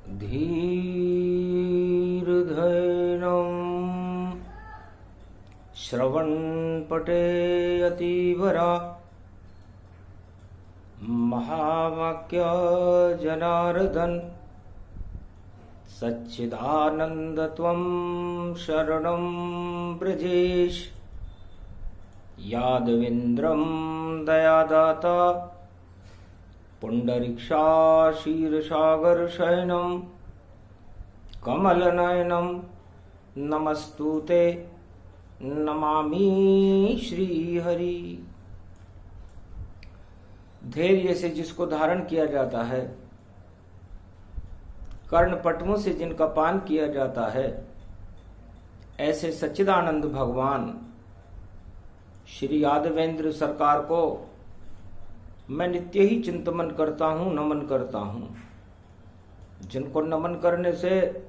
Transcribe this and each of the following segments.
धीर्धैर्यं श्रवणपटे अतीवरा महावाक्य जनार्दन सच्चिदानन्दत्वं शरणं ब्रजेश यादवेन्द्रं दयादाता पुण्डरीक्षाशीर्षागरशयनं कमलनयनं नमस्तुते नमामि श्रीहरि। धैर्य से जिसको धारण किया जाता है, कर्णपटुओं से जिनका पान किया जाता है, ऐसे सच्चिदानंद भगवान श्री यादवेंद्र सरकार को मैं नित्य ही चिंतन करता हूँ, नमन करता हूँ। जिनको नमन करने से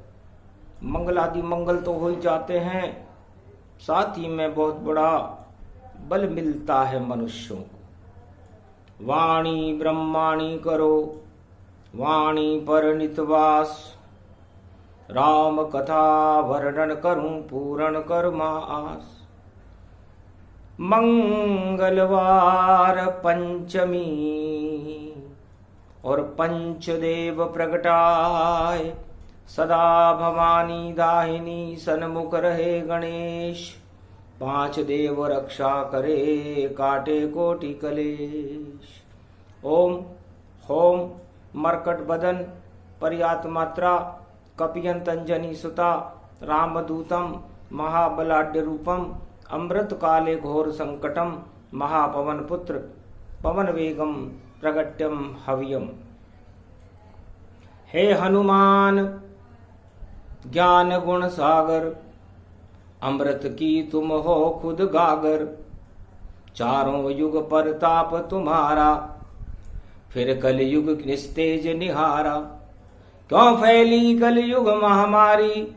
मंगलादि मंगल तो हो ही जाते हैं, साथ ही में बहुत बड़ा बल मिलता है मनुष्यों को। वाणी ब्रह्माणी करो, वाणी पर नितवास, राम कथा वर्णन करूं पूर्ण कर्मा आस। मंगलवार पंचमी और पंचदेव प्रगटाय, सदा भवानी दाहिनी सन्मुख रहे गणेश। पांच देव रक्षा करे, काटे कोटि कलेश। ओम होम मरकट बदन पर्यात मात्रा कपियंत अंजनी सुता, रामदूतम महाबलाढ्य रूपम, अमृत काले घोर संकटम, महापवन पुत्र पवन वेगम प्रगट्यम हव्यम। हे हनुमान ज्ञान गुण सागर, अमृत की तुम हो खुद गागर। चारों युग परताप तुम्हारा, फिर कलयुग निस्तेज निहारा। क्यों फैली कलयुग महामारी,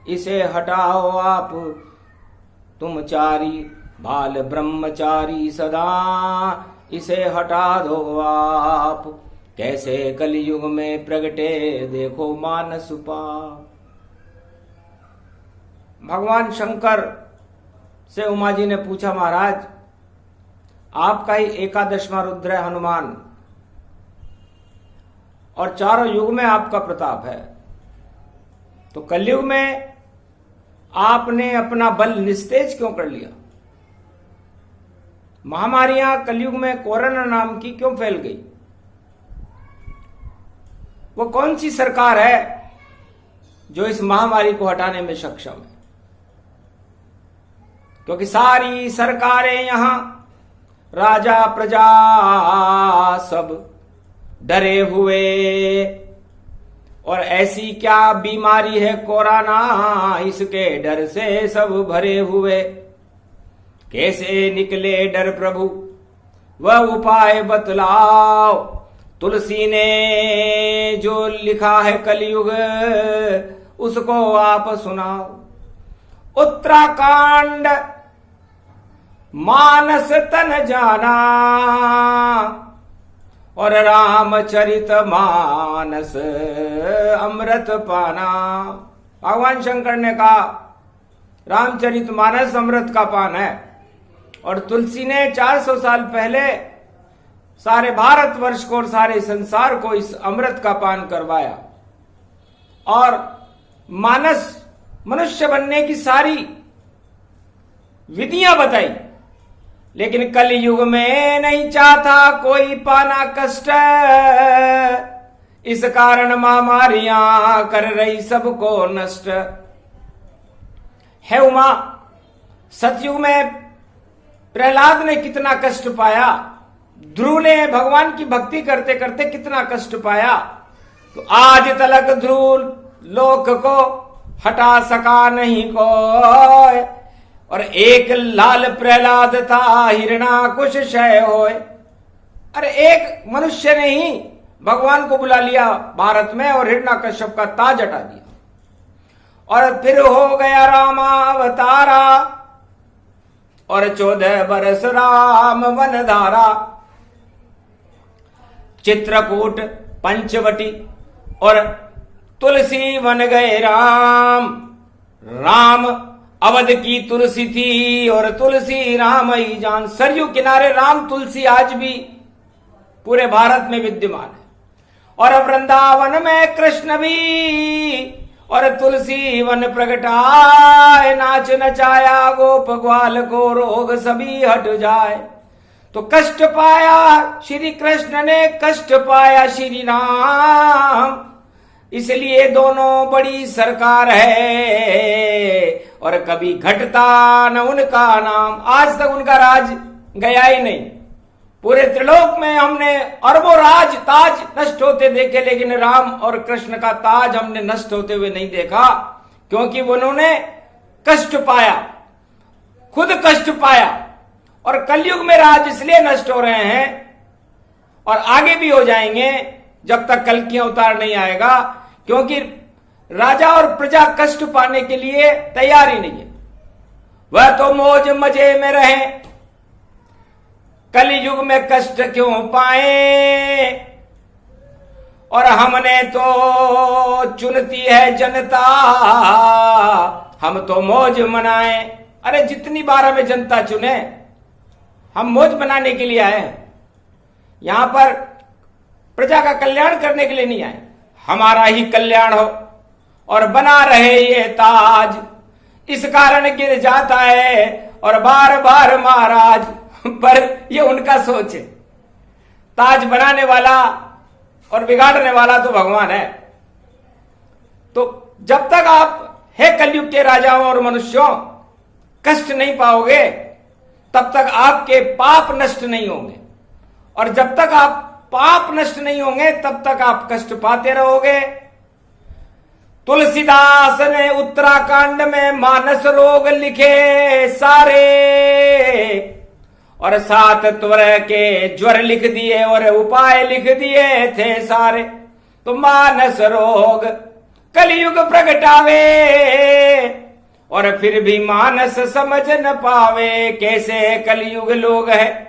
इसे हटाओ आप तुम चारी। बाल ब्रह्मचारी सदा इसे हटा दो आप। कैसे कलयुग में प्रगटे देखो मानस पाप। भगवान शंकर से उमा जी ने पूछा, महाराज आपका ही 11वां रुद्र है हनुमान, और चारों युग में आपका प्रताप है, तो कलयुग में आपने अपना बल निस्तेज क्यों कर लिया? महामारियां कलयुग में कोरोना नाम की क्यों फैल गई? वो कौन सी सरकार है जो इस महामारी को हटाने में सक्षम है? क्योंकि सारी सरकारें यहां, राजा प्रजा सब डरे हुए। और ऐसी क्या बीमारी है कोरोना, इसके डर से सब भरे हुए। कैसे निकले डर प्रभु, वह उपाय बतलाओ। तुलसी ने जो लिखा है कलयुग, उसको आप सुनाओ। उत्तराखंड मानस तन जाना, और रामचरित मानस अमृत पाना। भगवान शंकर ने कहा रामचरित मानस अमृत का पान है, और तुलसी ने 400 साल पहले सारे भारतवर्ष को और सारे संसार को इस अमृत का पान करवाया, और मानस मनुष्य बनने की सारी विधियां बताई। लेकिन कलयुग में नहीं चाहता कोई पाना कष्ट, इस कारण महामारियां कर रही सबको नष्ट। है उमा, सतयुग में प्रहलाद ने कितना कष्ट पाया, ध्रुव ने भगवान की भक्ति करते करते कितना कष्ट पाया, तो आज तलक ध्रुव लोक को हटा सका नहीं कोई। और एक लाल प्रहलाद था, हिरणाकुश क्षय होए। अरे एक मनुष्य ने ही भगवान को बुला लिया भारत में और हिरण्यकश्यप का ताज हटा दिया, और फिर हो गया रामावतारा, और 14 बरस राम वन धारा। चित्रकूट, पंचवटी और तुलसी बन गए राम। राम अवध की तुलसी थी और तुलसी राम ही जान। सरयू किनारे राम तुलसी आज भी पूरे भारत में विद्यमान है। और वृंदावन में कृष्ण भी और तुलसी वन प्रगटाए। नाच नचाया गोप ग्वाल को रोग सभी हट जाए। तो कष्ट पाया श्री कृष्ण ने, कष्ट पाया श्री राम, इसलिए दोनों बड़ी सरकार है और कभी घटता न उनका नाम। आज तक उनका राज गया ही नहीं। पूरे त्रिलोक में हमने अरबों राज ताज नष्ट होते देखे, लेकिन राम और कृष्ण का ताज हमने नष्ट होते हुए नहीं देखा, क्योंकि उन्होंने कष्ट पाया, खुद कष्ट पाया। और कलयुग में राज इसलिए नष्ट हो रहे हैं और आगे भी हो जाएंगे जब तक कल की अवतार नहीं आएगा, क्योंकि राजा और प्रजा कष्ट पाने के लिए तैयार ही नहीं है। वह तो मौज मजे में रहे, कलयुग में कष्ट क्यों पाए। और हमने तो चुनती है जनता, हम तो मौज मनाए। अरे जितनी बार हमें जनता चुने, हम मौज बनाने के लिए आए हैं। यहां पर प्रजा का कल्याण करने के लिए नहीं आए। हमारा ही कल्याण हो और बना रहे ये ताज, इस कारण गिर जाता है और बार बार महाराज। पर ये उनका सोच है। ताज बनाने वाला और बिगाड़ने वाला तो भगवान है। तो जब तक आप हे कलयुग के राजाओं और मनुष्यों कष्ट नहीं पाओगे, तब तक आपके पाप नष्ट नहीं होंगे। और जब तक आप पाप नष्ट नहीं होंगे, तब तक आप कष्ट पाते रहोगे। तुलसीदास ने उत्तराखंड में मानस रोग लिखे सारे, और 7 त्वर के ज्वर लिख दिए और उपाय लिख दिए थे सारे। तो मानस रोग कलयुग प्रगटावे और फिर भी मानस समझ न पावे। कैसे कलयुग लोग हैं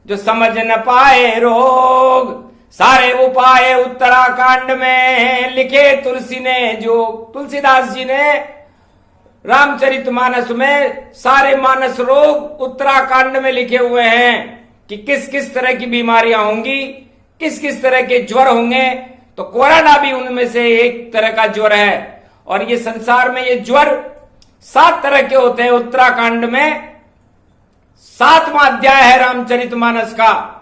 जो समझ न पाए रोग। सारे उपाय उत्तराखंड में लिखे तुलसी ने, जो तुलसीदास जी ने रामचरितमानस में सारे मानस रोग उत्तराखंड में लिखे हुए हैं कि किस किस तरह की बीमारियां होंगी, किस किस तरह के ज्वर होंगे। तो कोरोना भी उनमें से एक तरह का ज्वर है। और ये संसार में ये ज्वर 7 तरह के होते हैं। उत्तराखंड में 7वां अध्याय है रामचरितमानस का,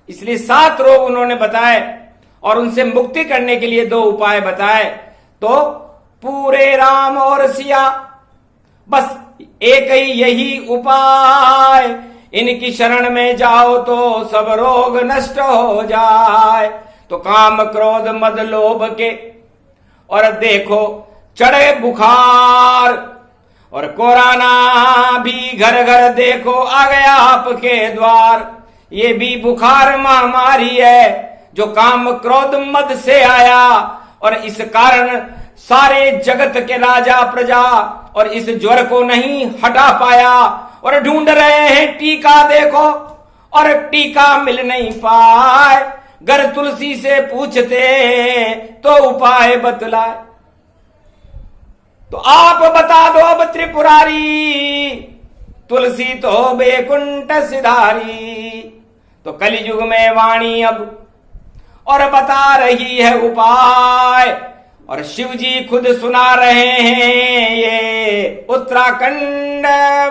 इसलिए 7 रोग उन्होंने बताए और उनसे मुक्ति करने के लिए 2 उपाय बताए। तो पूरे राम और सिया, बस एक ही यही उपाय। इनकी शरण में जाओ तो सब रोग नष्ट हो जाए। तो काम क्रोध मद लोभ के और देखो चढ़े बुखार, और कोरोना भी घर घर देखो आ गया आपके द्वार। ये भी बुखार महामारी है जो काम क्रोध मद से आया, और इस कारण सारे जगत के राजा प्रजा और इस ज्वर को नहीं हटा पाया और ढूंढ रहे हैं टीका देखो, और टीका मिल नहीं पाए। गर तुलसी से पूछते तो उपाय बतलाए। तो आप बता दो अब त्रिपुरारी, तुलसी तो बैकुंठ सिधारी। तो कलयुग में वाणी अब और बता रही है उपाय, और शिव जी खुद सुना रहे हैं ये उत्तराखंड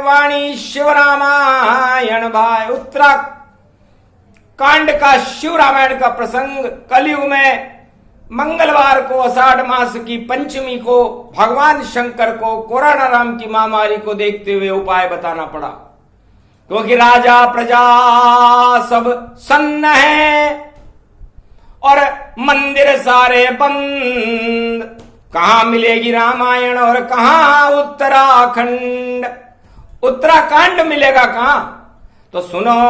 वाणी शिव रामायण भाई। उत्तराखंड का शिव रामायण का प्रसंग कलयुग में मंगलवार को आषाढ़ मास की पंचमी को भगवान शंकर को कोरोना नाम की महामारी को देखते हुए उपाय बताना पड़ा, क्योंकि राजा प्रजा सब सन्न है और मंदिर सारे बंद। कहां मिलेगी रामायण और कहां उत्तराखंड। उत्तराखंड मिलेगा कहां? तो सुनो,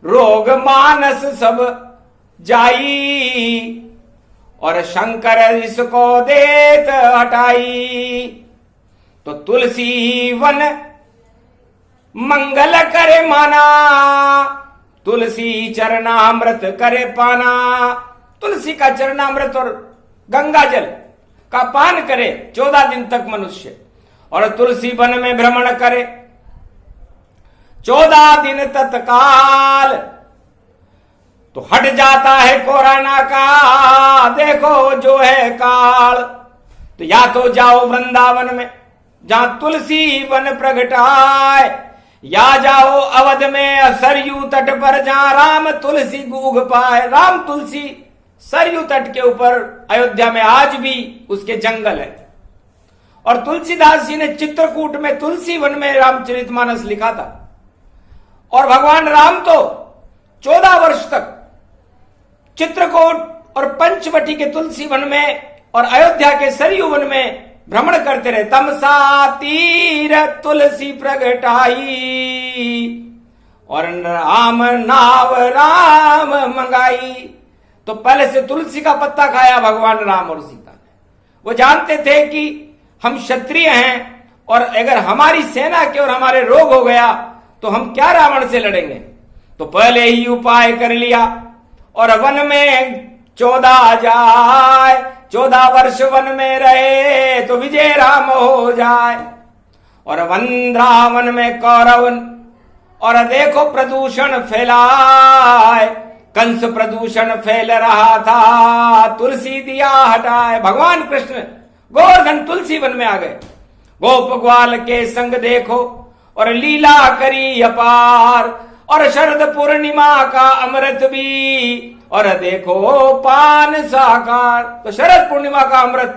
रोग मानस सब जाई और शंकर इसको देत हटाई। तो तुलसी वन मंगल करे माना, तुलसी चरणामृत करे पाना। तुलसी का चरणामृत और गंगा जल का पान करे 14 दिन तक मनुष्य, और तुलसी वन में भ्रमण करे 14 दिन तत्काल, तो हट जाता है कोरोना का देखो जो है काल। तो या तो जाओ वृंदावन में जहां तुलसी वन प्रगटाए, या जाओ अवध में सरयू तट पर जहां राम तुलसी गूग पाए। राम तुलसी सरयू तट के ऊपर अयोध्या में आज भी उसके जंगल है। और तुलसीदास जी ने चित्रकूट में तुलसी वन में रामचरितमानस लिखा था। और भगवान राम तो 14 वर्ष तक चित्रकूट और पंचवटी के तुलसी वन में और अयोध्या के सरयू वन में भ्रमण करते रहे। तमसा तीर तुलसी प्रगटाई, और राम नाव राम मंगाई। तो पहले से तुलसी का पत्ता खाया भगवान राम और सीता ने। वो जानते थे कि हम क्षत्रिय हैं, और अगर हमारी सेना के और हमारे रोग हो गया तो हम क्या रावण से लड़ेंगे। तो पहले ही उपाय कर लिया, और वन में 14 जाए, 14 वर्ष वन में रहे तो विजय राम हो जाए। और वृंदावन में कौरवन, और देखो प्रदूषण फैलाए, कंस प्रदूषण फैल रहा था तुलसी दिया हटाए। भगवान कृष्ण गोवर्धन तुलसी वन में आ गए, गोप ग्वाल के संग देखो और लीला करी अपार। और शरद पूर्णिमा का अमृत भी, और देखो पान साकार। तो शरद पूर्णिमा का अमृत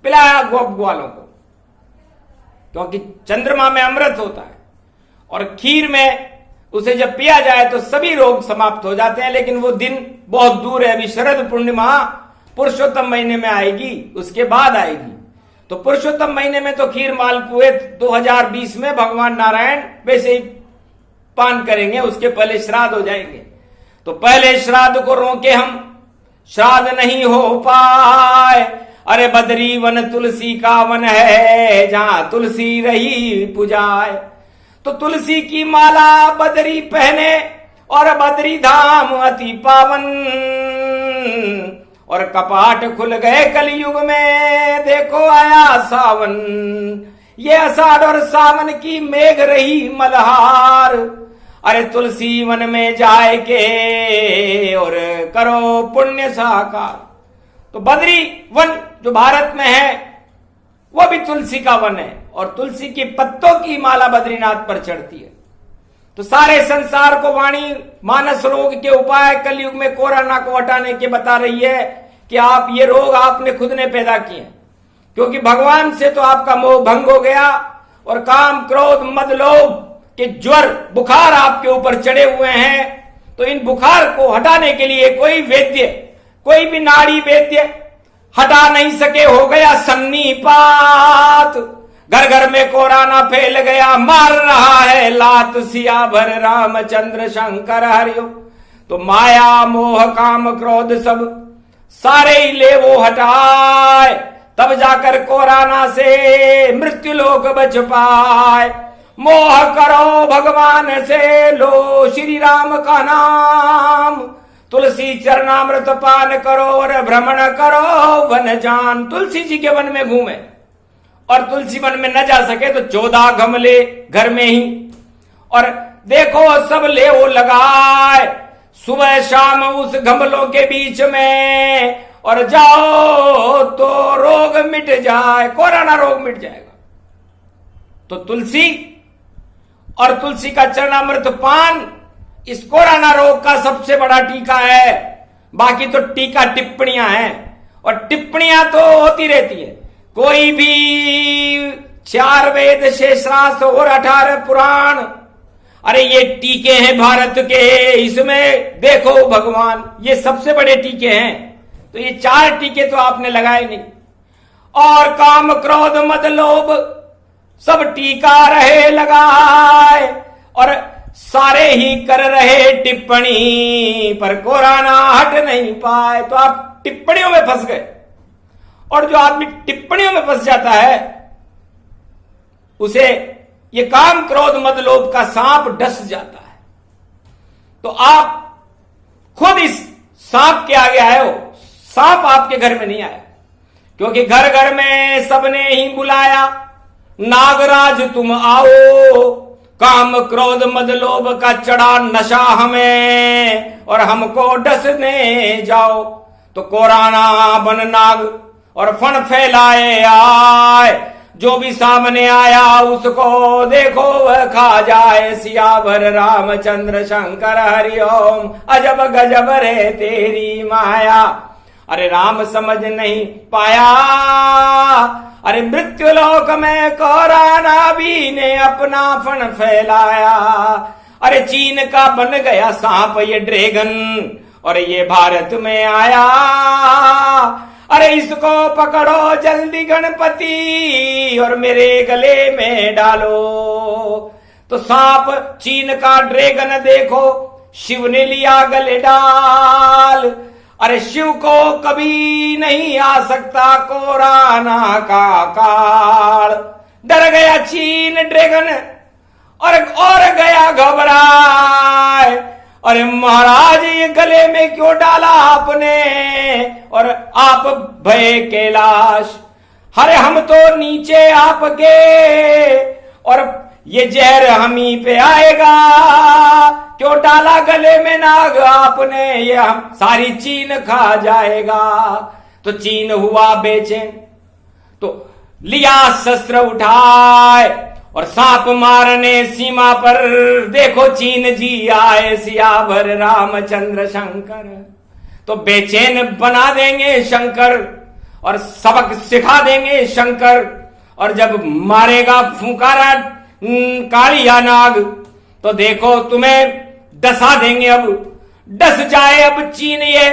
पिलाया गोप ग्वालों को, क्योंकि चंद्रमा में अमृत होता है, और खीर में उसे जब पिया जाए तो सभी रोग समाप्त हो जाते हैं। लेकिन वो दिन बहुत दूर है, अभी शरद पूर्णिमा पुरुषोत्तम महीने में आएगी, उसके बाद आएगी। तो पुरुषोत्तम महीने में तो खीर मालपुए 2020 में भगवान नारायण वैसे ही पान करेंगे, उसके पहले श्राद्ध हो जाएंगे। तो पहले श्राद्ध को रोके हम, श्राद्ध नहीं हो पाए। अरे बद्री वन तुलसी का वन है, जहां तुलसी रही पुजाए। तो तुलसी की माला बदरी पहने, और बदरी धाम अति पावन। और कपाट खुल गए कलयुग में, देखो आया सावन। ये आषाढ़ और सावन की मेघ रही मल्हार। अरे तुलसी वन में जाए के और करो पुण्य साकार। तो बद्री वन जो भारत में है वो भी तुलसी का वन है, और तुलसी की पत्तों की माला बद्रीनाथ पर चढ़ती है। तो सारे संसार को वाणी मानस रोग के उपाय कलयुग में कोरोना को हटाने के बता रही है कि आप ये रोग आपने खुद ने पैदा किए, क्योंकि भगवान से तो आपका मोह भंग हो गया, और काम क्रोध मद लोभ के ज्वर बुखार आपके ऊपर चढ़े हुए हैं। तो इन बुखार को हटाने के लिए कोई वैद्य, कोई भी नाड़ी वैद्य हटा नहीं सके, हो गया सन्नीपात। घर घर में कोरोना फैल गया, मार रहा है लात सिया भर रामचंद्र शंकर हरियो। तो माया मोह काम क्रोध सब सारे ही ले वो हटाए, तब जाकर कोरोना से मृत्यु लोक बच पाए। मोह करो भगवान से, लो श्री राम का नाम। तुलसी चरणामृत पान करो और भ्रमण करो वन जान। तुलसी जी के वन में घूमे, और तुलसी वन में न जा सके तो 14 गमले घर में ही, और देखो सब ले वो लगाए सुबह शाम उस गमलों के बीच में, और जाओ तो रोग मिट जाए, कोरोना रोग मिट जाएगा। तो तुलसी और तुलसी का चरणामृत पान इस कोरोना रोग का सबसे बड़ा टीका है। बाकी तो टीका टिप्पणियां हैं, और टिप्पणियां तो होती रहती है। कोई भी 4 वेद 6 शास्त्र और 18 पुराण, अरे ये टीके हैं भारत के, इसमें देखो भगवान, ये सबसे बड़े टीके हैं। तो ये 4 टीके तो आपने लगाए नहीं। और काम क्रोध मद लोभ सब टीका रहे लगाए, और सारे ही कर रहे टिप्पणी, पर कोरोना हट नहीं पाए। तो आप टिप्पणियों में फंस गए, और जो आदमी टिप्पणियों में फंस जाता है उसे ये काम क्रोध मद लोभ का सांप डस जाता है। तो आप खुद इस सांप के आगे आए हो, सांप आपके घर में नहीं आया, क्योंकि घर घर में सबने ही बुलाया, नागराज तुम आओ, काम क्रोध मद लोभ का चढ़ा नशा हमें और हमको डसने जाओ। तो कोराना बन नाग और फन फैलाए आए, जो भी सामने आया उसको देखो वह खा जाए। सियावर रामचंद्र शंकर हरिओम, अजब गजब रे तेरी माया। अरे राम समझ नहीं पाया, अरे मृत्युलोक में कोराना भी ने अपना फन फैलाया। अरे चीन का बन गया सांप ये ड्रैगन और ये भारत में आया। अरे इसको पकड़ो जल्दी गणपति और मेरे गले में डालो। तो सांप चीन का ड्रैगन देखो शिव ने लिया गले डाल। अरे शिव को कभी नहीं आ सकता कोराना का काल। डर गया चीन ड्रैगन और गया घबराए। अरे महाराज ये गले में क्यों डाला आपने और आप भय कैलाश। अरे हम तो नीचे आपके और ये जहर हम ही पे आएगा। क्यों डाला गले में नाग आपने, ये हम सारी चीन खा जाएगा। तो चीन हुआ बेचैन, तो लिया शस्त्र उठाए और सांप मारने सीमा पर देखो चीन जी आए। सियावर रामचंद्र शंकर, तो बेचैन बना देंगे शंकर और सबक सिखा देंगे शंकर। और जब मारेगा फुंकारा कालिया नाग, तो देखो तुम्हें डसा देंगे। अब डस जाए अब चीन ये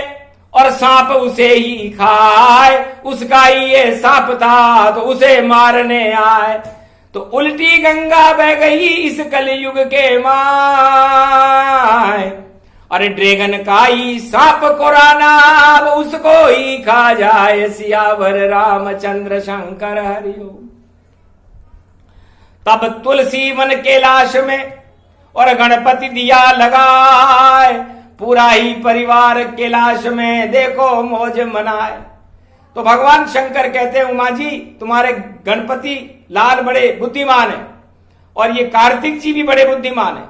और सांप उसे ही खाए। उसका ही ये सांप था तो उसे मारने आए। तो उल्टी गंगा बह गई इस कलयुग के माय। अरे ड्रैगन का ही सांप कोराना अब उसको ही खा जाए। सियावर रामचंद्र शंकर हरिओम। तब तुलसी वन कैलाश में और गणपति दिया लगाए। पूरा ही परिवार कैलाश में देखो मौज मनाए। तो भगवान शंकर कहते हैं उमा जी तुम्हारे गणपति लाल बड़े बुद्धिमान है और ये कार्तिक जी भी बड़े बुद्धिमान है।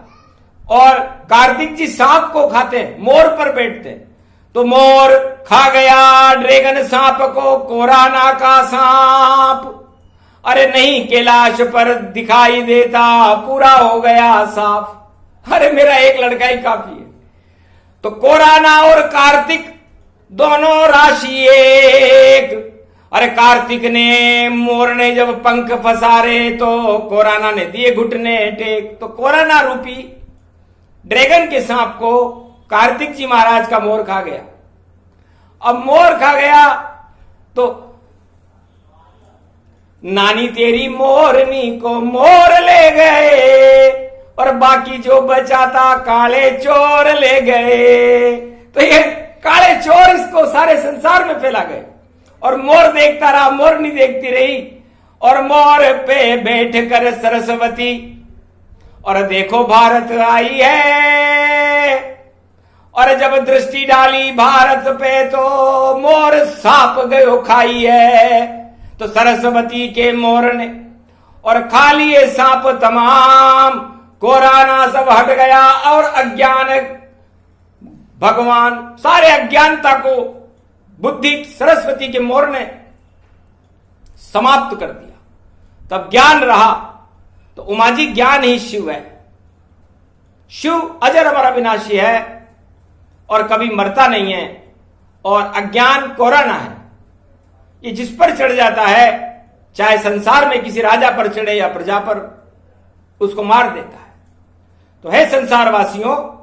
और कार्तिक जी सांप को खाते हैं, मोर पर बैठते हैं। तो मोर खा गया ड्रैगन सांप को, कोराना का सांप। अरे नहीं कैलाश पर दिखाई देता, पूरा हो गया साफ। अरे मेरा एक लड़का ही काफी है। तो कोराना और कार्तिक दोनों राशि एक। अरे कार्तिक ने मोर ने जब पंख फसारे तो कोराना ने दिए घुटने टेक। तो कोराना रूपी ड्रैगन के सांप को कार्तिक जी महाराज का मोर खा गया। अब मोर खा गया तो नानी तेरी मोरनी को मोर ले गए और बाकी जो बचा था काले चोर ले गए। तो ये काले चोर इसको सारे संसार में फैला गए और मोर देखता रहा, मोरनी देखती रही। और मोर पे बैठ कर सरस्वती और देखो भारत आई है। और जब दृष्टि डाली भारत पे तो मोर सांप गयो खाई है। तो सरस्वती के मोर ने और खा लिए सांप तमाम। कोराना सब हट गया और अज्ञान भगवान सारे अज्ञानता को बुद्धि सरस्वती के मोर ने समाप्त कर दिया। तब ज्ञान रहा। तो उमा जी ज्ञान ही शिव है। शिव अजर अमर अविनाशी है और कभी मरता नहीं है। और अज्ञान कोराना है, ये जिस पर चढ़ जाता है, चाहे संसार में किसी राजा पर चढ़े या प्रजा पर, उसको मार देता है। तो है संसारवासियों,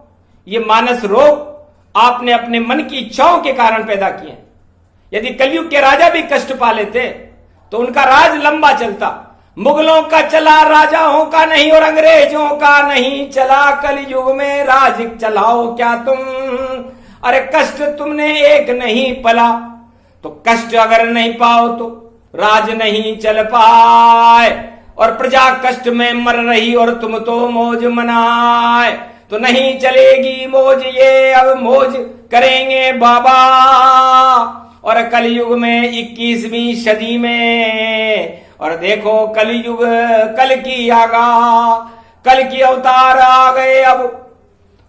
ये मानस रोग आपने अपने मन की इच्छाओं के कारण पैदा किए। यदि कलयुग के राजा भी कष्ट पा लेते तो उनका राज लंबा चलता। मुगलों का चला, राजाओं का नहीं और अंग्रेजों का नहीं चला। कलयुग में राज चलाओ क्या तुम, अरे कष्ट तुमने एक नहीं पला। तो कष्ट अगर नहीं पाओ तो राज नहीं चल पाए। और प्रजा कष्ट में मर रही और तुम तो मौज मनाए। तो नहीं चलेगी मौज ये, अब मौज करेंगे बाबा। और कलयुग में 21वीं सदी में, और देखो कलयुग कल की आगा, कल की अवतार आ गए। अब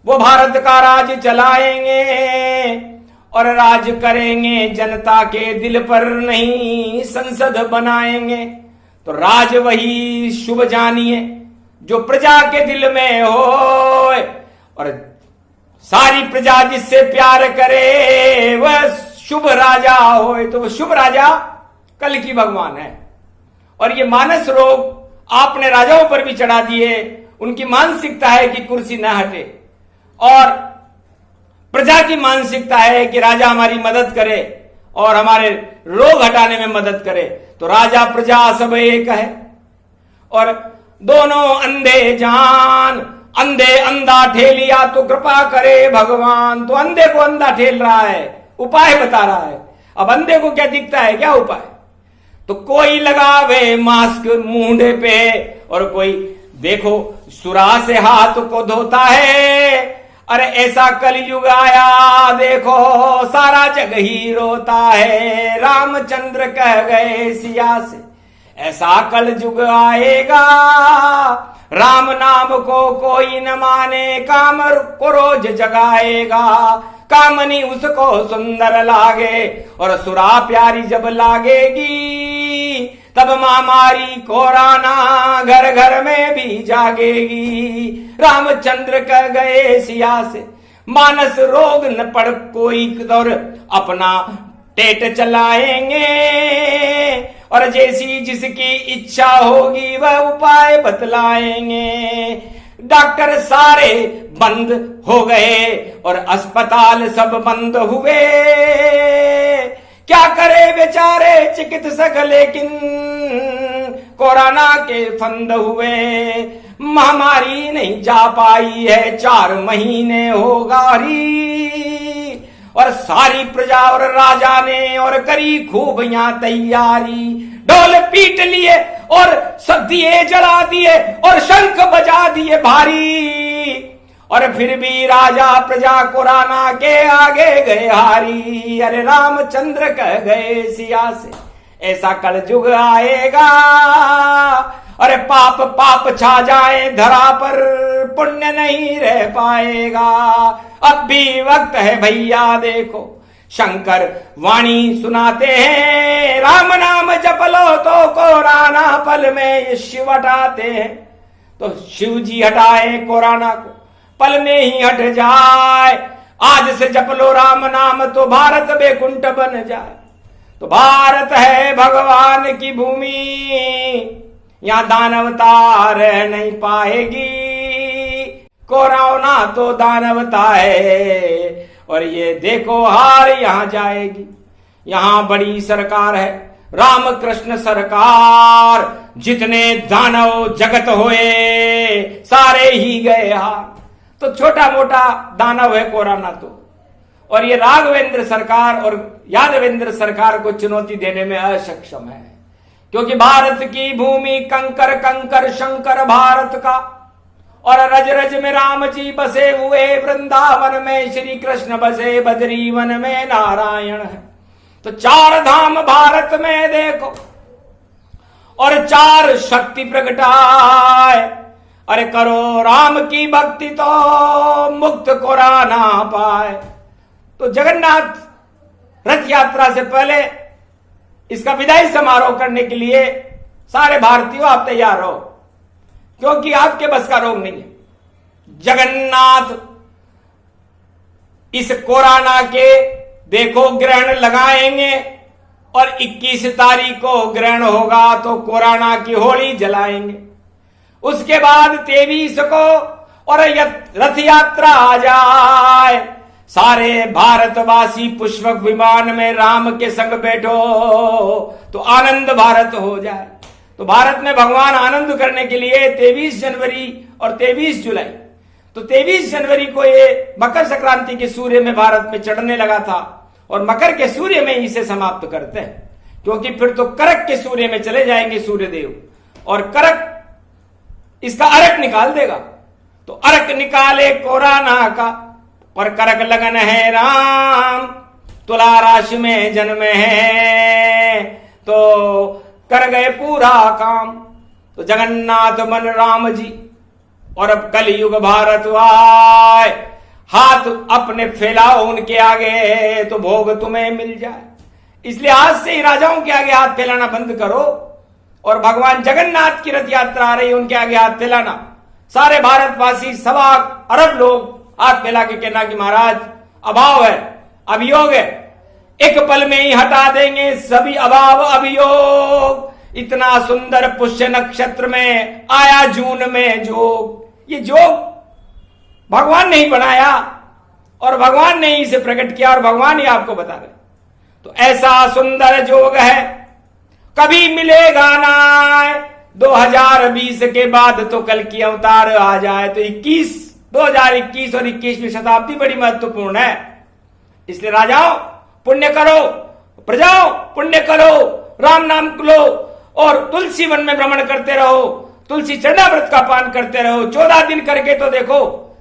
वो भारत का राज चलाएंगे और राज करेंगे जनता के दिल पर, नहीं संसद बनाएंगे। तो राज वही शुभ जानिए जो प्रजा के दिल में हो, और सारी प्रजा जिससे प्यार करे वह शुभ राजा हो। तो वह शुभ राजा कल की भगवान है। और ये मानस रोग आपने राजाओं पर भी चढ़ा दिए। उनकी मानसिकता है कि कुर्सी न हटे, और प्रजा की मानसिकता है कि राजा हमारी मदद करे और हमारे रोग हटाने में मदद करे। तो राजा प्रजा सब एक है। और दोनों अंधे जान, अंधे अंधा ठेलिया तो कृपा करे भगवान। तो अंधे को अंधा ठेल रहा है, उपाय बता रहा है। अब अंधे को क्या दिखता है, क्या उपाय? तो कोई लगावे मास्क मुंडे पे, और कोई देखो सुरा से हाथ को धोता है। अरे ऐसा कलयुग आया देखो सारा जग ही रोता है। रामचंद्र कह गए सिया से ऐसा कलयुग आएगा, राम नाम को कोई न माने, काम को रोज जगाएगा। कामनी उसको सुंदर लागे और सुरा प्यारी जब लागेगी, तब महामारी कोरोना घर घर में भी जागेगी। रामचंद्र कह गए सिया से मानस रोग न पड़ कोई, और अपना टेट चलाएंगे, और जैसी जिसकी इच्छा होगी वह उपाय बतलाएंगे। डॉक्टर सारे बंद हो गए और अस्पताल सब बंद हुए। क्या करे बेचारे चिकित्सक, लेकिन कोरोना के फंद हुए। महामारी नहीं जा पाई है, 4 महीने हो गारी, और सारी प्रजा और राजा ने और करी खूब यहां तैयारी। ढोल पीट लिए और सब दिए जला दिए और शंख बजा दिए भारी, और फिर भी राजा प्रजा कोरोना के आगे गए हारी। अरे रामचंद्र कह गए सिया से ऐसा कलयुग आएगा, अरे पाप पाप छा जाए धरा पर, पुण्य नहीं रह पाएगा। अब भी वक्त है भैया देखो, शंकर वाणी सुनाते हैं। राम नाम जप लो तो कोरोना पल में शिव हटाते हैं। तो शिव जी हटाए कोरोना को, पल में ही हट जाए। आज से जप लो राम नाम तो भारत वैकुंठ बन जाए। तो भारत है भगवान की भूमि, यहां दानवता रह नहीं पाएगी। कोरोना तो दानवता है, और ये देखो हार यहां जाएगी। यहां बड़ी सरकार है रामकृष्ण सरकार, जितने दानव जगत होए सारे ही गए हार। तो छोटा मोटा दानव है कोरोना तो, और ये राघवेंद्र सरकार और यादवेंद्र सरकार को चुनौती देने में असक्षम है, क्योंकि भारत की भूमि कंकर कंकर शंकर भारत का, और रज रज में राम जी बसे हुए, वृंदावन में श्री कृष्ण बसे, बद्री वन में नारायण है। तो 4 धाम भारत में देखो, और 4 शक्ति प्रगटाए। अरे करो राम की भक्ति तो मुक्त कोरोना पाए। तो जगन्नाथ रथ यात्रा से पहले इसका विदाई समारोह करने के लिए सारे भारतीयों आप तैयार हो, क्योंकि आपके बस का रोग नहीं है। जगन्नाथ इस कोरोना के देखो ग्रहण लगाएंगे, और 21 तारीख को ग्रहण होगा तो कोरोना की होली जलाएंगे। उसके बाद 23 को और रथ यात्रा आ जाए, सारे भारतवासी पुष्पक विमान में राम के संग बैठो तो आनंद भारत हो जाए। तो भारत में भगवान आनंद करने के लिए 23 जनवरी और 23 जुलाई, तो 23 जनवरी को ये मकर संक्रांति के सूर्य में भारत में चढ़ने लगा था, और मकर के सूर्य में इसे समाप्त करते हैं, क्योंकि फिर तो करक के सूर्य में चले जाएंगे सूर्यदेव, और करक इसका अर्क निकाल देगा। तो अर्क निकाले कोरोना का, और करक लगन है राम, तुला राशि में जन्मे हैं तो कर गए पूरा काम। तो जगन्नाथ मन राम जी और अब कलयुग भारत आए, हाथ अपने फैलाओ उनके आगे तो भोग तुम्हें मिल जाए। इसलिए आज से ही राजाओं के आगे हाथ फैलाना बंद करो और भगवान जगन्नाथ की रथ यात्रा आ रही है, उनके आगे हाथ फैलाना। सारे भारतवासी 1.25 अरब लोग हाथ फैला के कहना कि महाराज अभाव है, अभियोग है, एक पल में ही हटा देंगे सभी अभाव अभियोग। इतना सुंदर पुष्य नक्षत्र में आया जून में जोग। ये जोग भगवान ने ही बनाया और भगवान ने ही इसे प्रकट किया और भगवान ही आपको बता रहे। तो ऐसा सुंदर जोग है, कभी मिलेगा ना। 2020 के बाद तो कल की अवतार आ जाए तो 2021 और 21वीं शताब्दी बड़ी महत्वपूर्ण है। इसलिए राजाओं पुण्य करो, प्रजाओं पुण्य करो, राम नाम लो और तुलसी वन में भ्रमण करते रहो, तुलसी चरणामृत का पान करते रहो। 14 दिन करके तो देखो,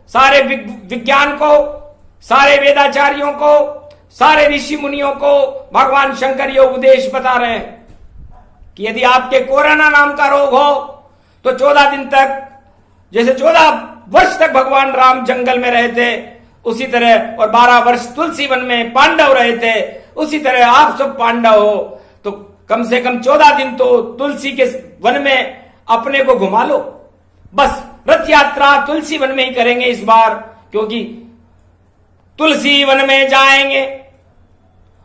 सारे विज्ञान को, सारे वेदाचार्यों को, सारे ऋषि मुनियों को भगवान शंकर ये उपदेश बता रहे हैं कि यदि आपके कोरोना नाम का रोग हो तो 14 दिन तक, जैसे 14 वर्ष तक भगवान राम जंगल में रहे थे उसी तरह, और 12 वर्ष तुलसी वन में पांडव रहे थे, उसी तरह आप सब पांडव हो तो कम से कम 14 दिन तो तुलसी के वन में अपने को घुमा लो। बस रथ यात्रा तुलसी वन में ही करेंगे इस बार, क्योंकि तुलसी वन में जाएंगे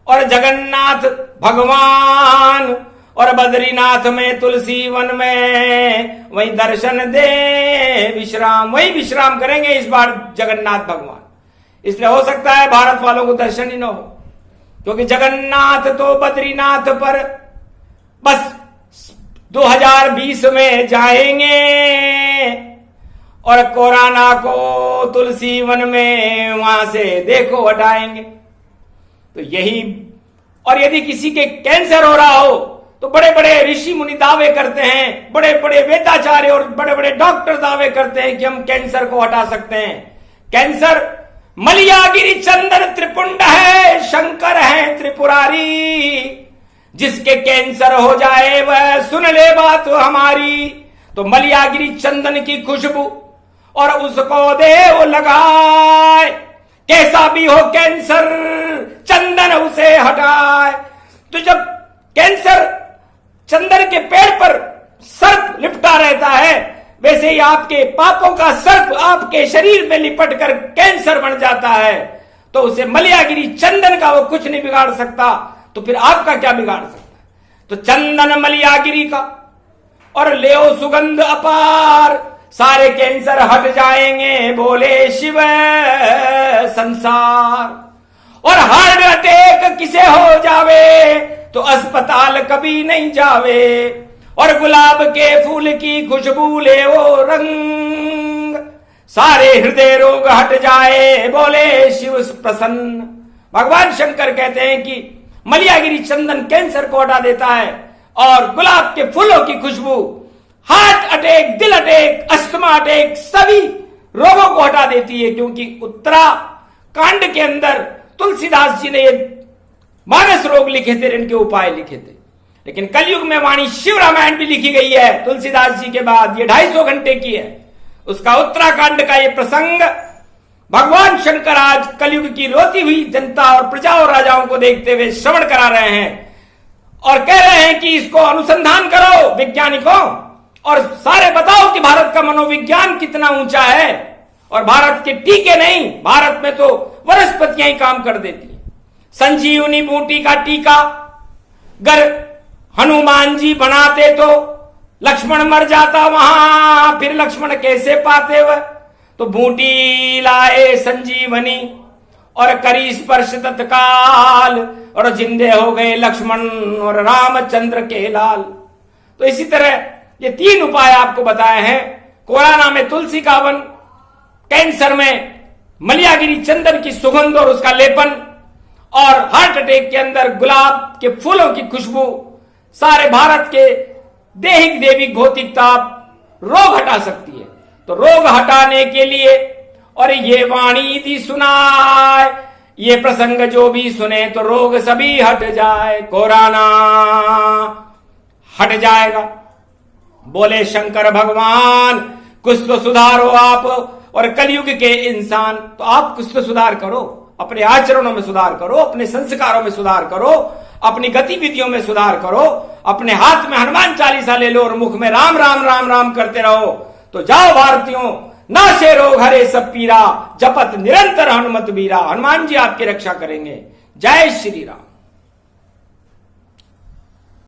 और जगन्नाथ भगवान और बद्रीनाथ में तुलसी वन में वही दर्शन दे विश्राम, वही विश्राम करेंगे इस बार जगन्नाथ भगवान। इसलिए हो सकता है भारत वालों को दर्शन ही न हो, क्योंकि जगन्नाथ तो बद्रीनाथ पर बस 2020 में जाएंगे और कोरोना को तुलसी वन में वहां से देखो हटाएंगे। तो यही, और यदि किसी के कैंसर हो रहा हो तो बड़े बड़े ऋषि मुनि दावे करते हैं, बड़े बड़े वेदाचार्य और बड़े बड़े डॉक्टर दावे करते हैं कि हम कैंसर को हटा सकते हैं। कैंसर मलियागिरी चंदन त्रिपुंड है, शंकर है त्रिपुरारी। जिसके कैंसर हो जाए वह सुन ले बात हमारी। तो मलियागिरी चंदन की खुशबू और उसको दे वो लगाए, कैसा भी हो कैंसर चंदन उसे हटाए। तो जब कैंसर चंदन के पेड़ पर सर्प लिपटा रहता है, वैसे ही आपके पापों का सर्प आपके शरीर में लिपट कर कैंसर बन जाता है। तो उसे मलियागिरी चंदन का वो कुछ नहीं बिगाड़ सकता, तो फिर आपका क्या बिगाड़ सकता है। तो चंदन मलियागिरी का और लेओ सुगंध अपार, सारे कैंसर हट जाएंगे बोले शिव संसार। और हार्ट अटैक किसे हो जावे तो अस्पताल कभी नहीं जावे। और गुलाब के फूल की खुशबू ले वो रंग, सारे हृदय रोग हट जाए बोले शिव प्रसन्न। भगवान शंकर कहते हैं कि मलियागिरी चंदन कैंसर को हटा देता है और गुलाब के फूलों की खुशबू हार्ट अटैक, दिल अटैक, अस्थमा अटैक सभी रोगों को हटा देती है। क्योंकि उत्तराकांड के अंदर तुलसीदास जी ने ये मानस रोग लिखे थे, इनके उपाय लिखे थे। लेकिन कलयुग में वाणी शिव रामायण भी लिखी गई है तुलसीदास जी के बाद, ये 250 घंटे की है। उसका उत्तराखंड का ये प्रसंग भगवान शंकर आज कलयुग की रोती हुई जनता और प्रजा और राजाओं को देखते हुए श्रवण करा रहे हैं और कह रहे हैं कि इसको अनुसंधान करो वैज्ञानिकों और सारे बताओ कि भारत का मनोविज्ञान कितना ऊंचा है। और भारत के टीके नहीं, भारत में तो वनस्पतियां ही काम कर देती है। संजीवनी बूटी का टीका गर हनुमान जी बनाते तो लक्ष्मण मर जाता वहां, फिर लक्ष्मण कैसे पाते वह। तो बूटी लाए संजीवनी और करी स्पर्श तत्काल और जिंदे हो गए लक्ष्मण और रामचंद्र के लाल। तो इसी तरह ये 3 उपाय आपको बताए हैं। कोरोना में तुलसी का वन, कैंसर में मलियागिरी चंदन की सुगंध और उसका लेपन, और हार्ट अटैक के अंदर गुलाब के फूलों की खुशबू सारे भारत के दैहिक देविक भौतिक ताप रोग हटा सकती है। तो रोग हटाने के लिए और ये वाणी दी सुनाए, ये प्रसंग जो भी सुने तो रोग सभी हट जाए, कोरोना हट जाएगा। बोले शंकर भगवान, कुछ तो सुधारो आप, और कलयुग के इंसान, तो आप कुछ तो सुधार करो, अपने आचरणों में सुधार करो, अपने संस्कारों में सुधार करो, अपनी गतिविधियों में सुधार करो, अपने हाथ में हनुमान चालीसा ले लो और मुख में राम राम राम राम करते रहो। तो जाओ भारतीयों, नाशे रोग हरे सब पीरा, जपत निरंतर हनुमत बीरा। हनुमान जी आपकी रक्षा करेंगे। जय श्री राम।